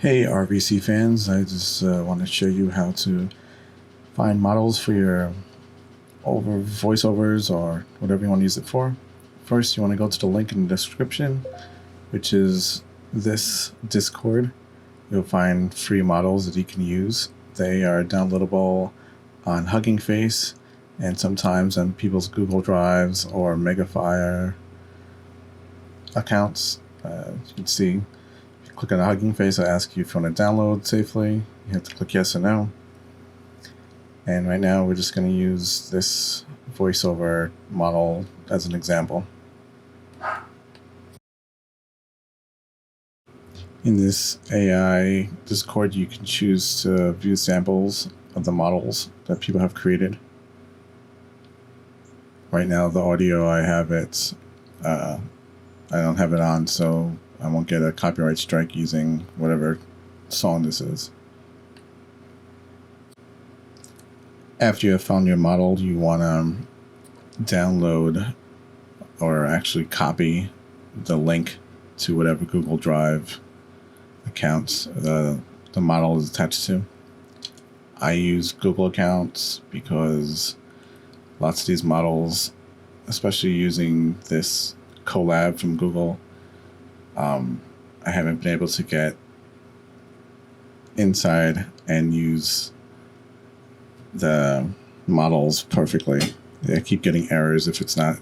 Hey RVC fans, I just want to show you how to find models for your voiceovers or whatever you want to use it for. First, you want to go to the link in the description, which is this Discord. You'll find free models that you can use. They are downloadable on Hugging Face and sometimes on people's Google Drives or Megafire accounts. You can see, click on the Hugging Face, I ask you if you want to download safely. You have to click yes or no. And right now we're just going to use this voiceover model as an example. In this AI Discord, you can choose to view samples of the models that people have created. Right now the audio, I have it, I don't have it on, so I won't get a copyright strike using whatever song this is. After you have found your model, you want to download or actually copy the link to whatever Google Drive accounts the model is attached to. I use Google accounts because lots of these models, especially using this Colab from Google, I haven't been able to get inside and use the models perfectly. I keep getting errors if it's not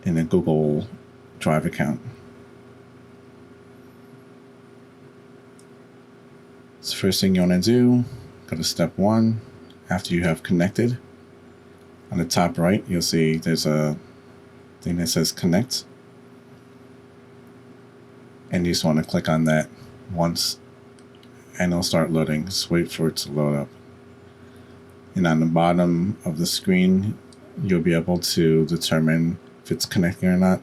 in a Google Drive account. So first thing you want to do, go to step 1. After you have connected, on the top right you'll see there's a thing that says connect, and you just want to click on that once and it'll start loading. Just wait for it to load up. And on the bottom of the screen you'll be able to determine if it's connecting or not.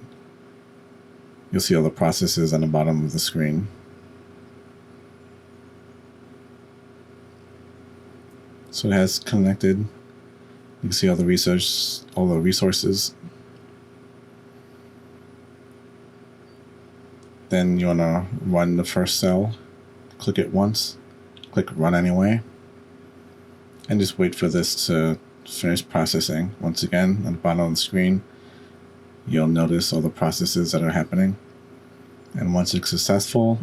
You'll see all the processes on the bottom of the screen. So it has connected. You can see all the resources. Then you want to run the first cell. Click it once. Click run anyway. And just wait for this to finish processing. Once again, on the bottom of the screen, you'll notice all the processes that are happening. And once it's successful,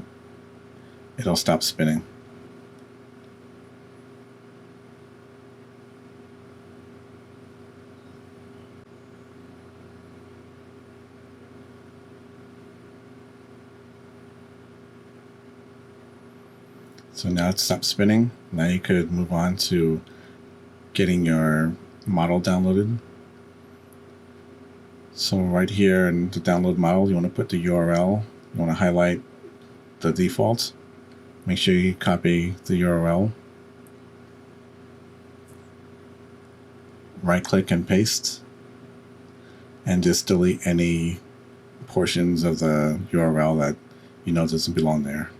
it'll stop spinning. So now it's stopped spinning. Now you could move on to getting your model downloaded. So right here in the download model, you want to put the URL. You want to highlight the default. Make sure you copy the URL. Right click and paste. And just delete any portions of the URL that you know doesn't belong there,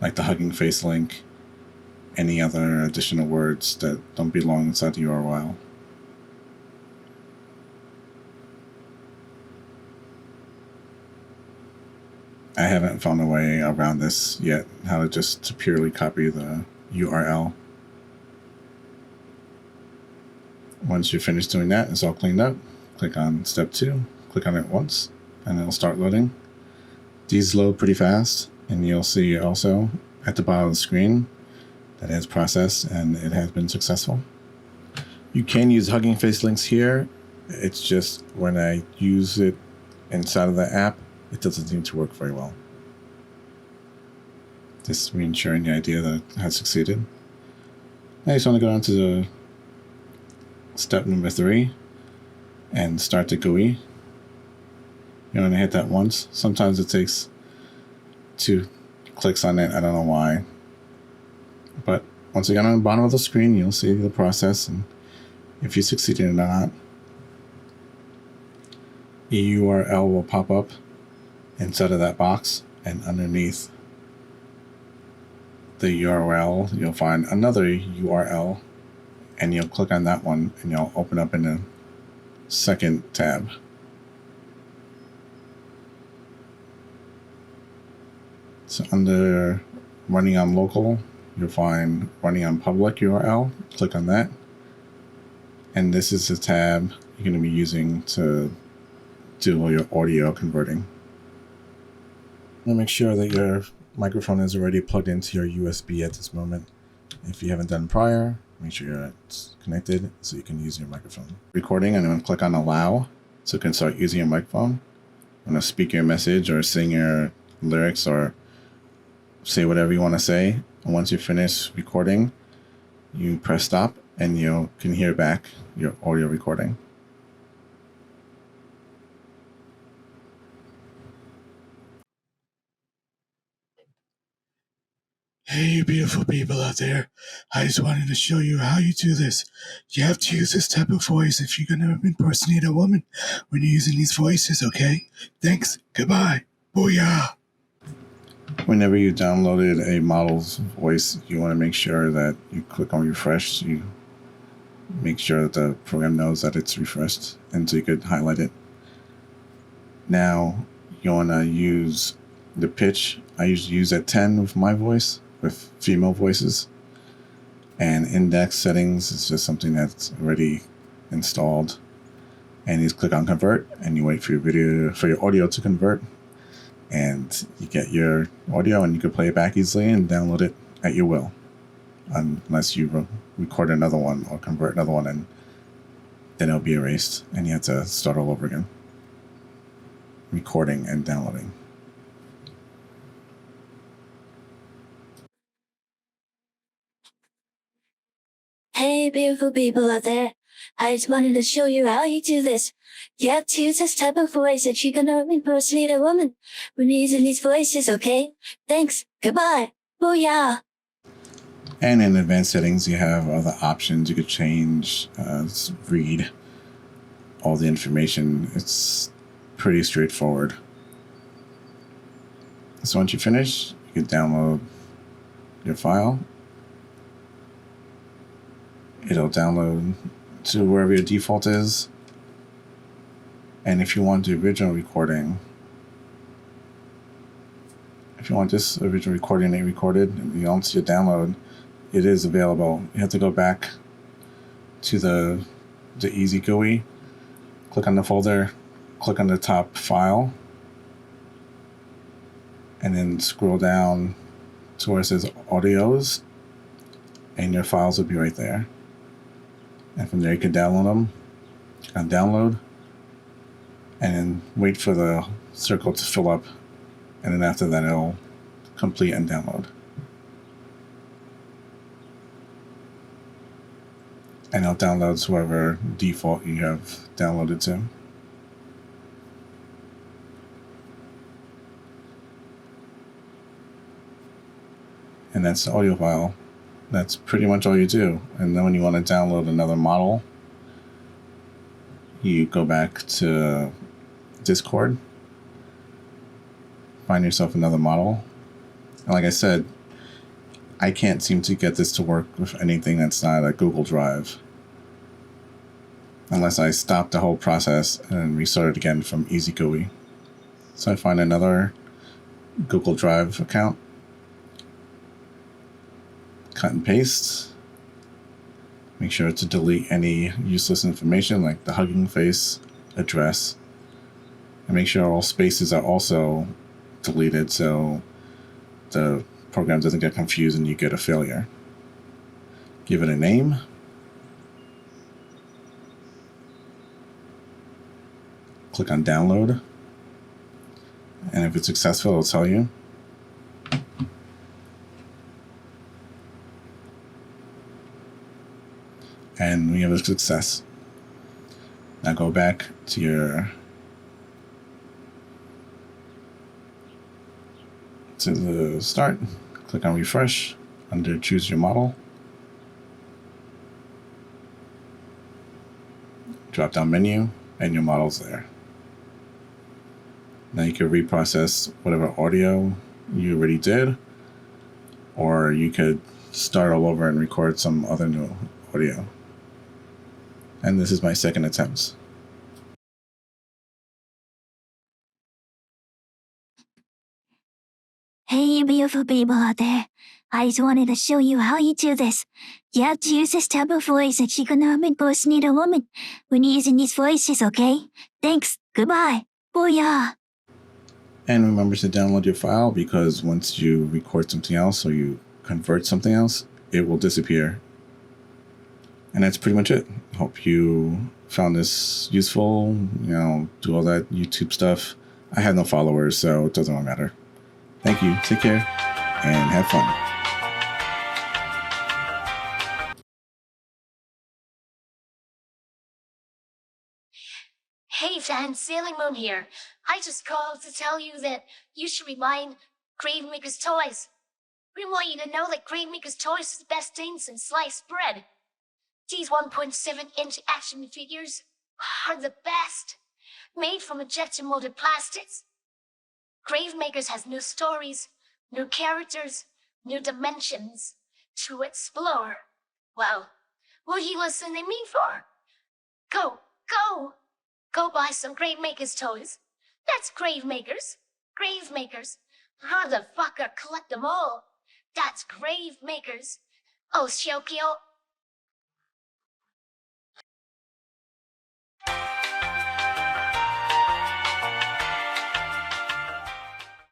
like the Hugging Face link, any other additional words that don't belong inside the URL. I haven't found a way around this yet, how to just purely copy the URL. Once you're finished doing that, it's all cleaned up. Click on step 2, click on it once, and it'll start loading. These load pretty fast. And you'll see also at the bottom of the screen that it has processed and it has been successful. You can use Hugging Face links here. It's just when I use it inside of the app, it doesn't seem to work very well. Just reinsuring the idea that it has succeeded. I just want to go on to the step number 3 and start the GUI. You want to hit that once. Sometimes it takes 2 clicks on it. I don't know why. But once again, on the bottom of the screen, you'll see the process and if you succeeded or not. A URL will pop up inside of that box, and underneath the URL, you'll find another URL, and you'll click on that one, and you'll open up in a second tab. So under running on local, you'll find running on public URL. Click on that. And this is the tab you're going to be using to do all your audio converting. And make sure that your microphone is already plugged into your USB at this moment. If you haven't done prior, make sure it's connected so you can use your microphone. Recording, and then click on allow so you can start using your microphone. I'm going to speak your message or sing your lyrics or say whatever you want to say. And once you finish recording, you press stop and you can hear back your audio recording. Hey, you beautiful people out there. I just wanted to show you how you do this. You have to use this type of voice if you're going to impersonate a woman when you're using these voices, okay? Thanks. Goodbye. Booyah. Whenever you downloaded a model's voice, you want to make sure that you click on refresh. So you make sure that the program knows that it's refreshed, and so you could highlight it. Now, you want to use the pitch. I usually use at 10 with my voice, with female voices. And index settings is just something that's already installed. And you just click on convert, and you wait for your audio to convert. And you get your audio, and you can play it back easily and download it at your will, unless you record another one or convert another one, and then it'll be erased and you have to start all over again, recording and downloading. Hey, beautiful people out there. I just wanted to show you how you do this. You have to use this type of voice if you're gonna impersonate a woman when you're using these voices, okay? Thanks. Goodbye. Booyah. And in advanced settings, you have other options you could change, read all the information. It's pretty straightforward. So once you finish, you can download your file. It'll download to wherever your default is. And if you want the original recording, if you want this original recording that you recorded and you don't see a download, it is available. You have to go back to the Easy GUI, click on the folder, click on the top file, and then scroll down to where it says audios, and your files will be right there. And from there you can download them. Click on download, and then wait for the circle to fill up, and then after that it'll complete and download. And it'll download to whoever default you have downloaded to. And that's the audio file. That's pretty much all you do. And then when you want to download another model, you go back to Discord, find yourself another model. And like I said, I can't seem to get this to work with anything that's not a Google Drive, unless I stop the whole process and restart it again from Easy GUI. So I find another Google Drive account, cut and paste, make sure to delete any useless information like the hugging face address, and make sure all spaces are also deleted so the program doesn't get confused and you get a failure. Give it a name. Click on download. And if it's successful, it'll tell you. And we have a success. Now go back to the start. Click on refresh under choose your model. Drop down menu and your model's there. Now you can reprocess whatever audio you already did, or you could start all over and record some other new audio. And this is my second attempt. Hey, beautiful people out there. I just wanted to show you how you do this. You have to use this type of voice that you can impersonate a woman when you're using these voices, okay? Thanks. Goodbye. Booyah. And remember to download your file, because once you record something else or you convert something else, it will disappear. And that's pretty much it. Hope you found this useful. Do all that YouTube stuff. I have no followers, so it doesn't really matter. Thank you. Take care and have fun. Hey fans, Sailing Moon here. I just called to tell you that you should remind Gravemaker's Toys. We want you to know that Gravemaker's Toys is the best thing since sliced bread. These 1.7-inch action figures are the best, made from injection molded plastics. Gravemakers has new stories, new characters, new dimensions to explore. Well, what are you listening to me for? Go buy some Gravemakers toys. That's Gravemakers. Gravemakers. Motherfucker, collect them all. That's Gravemakers. Oh, Shiokio,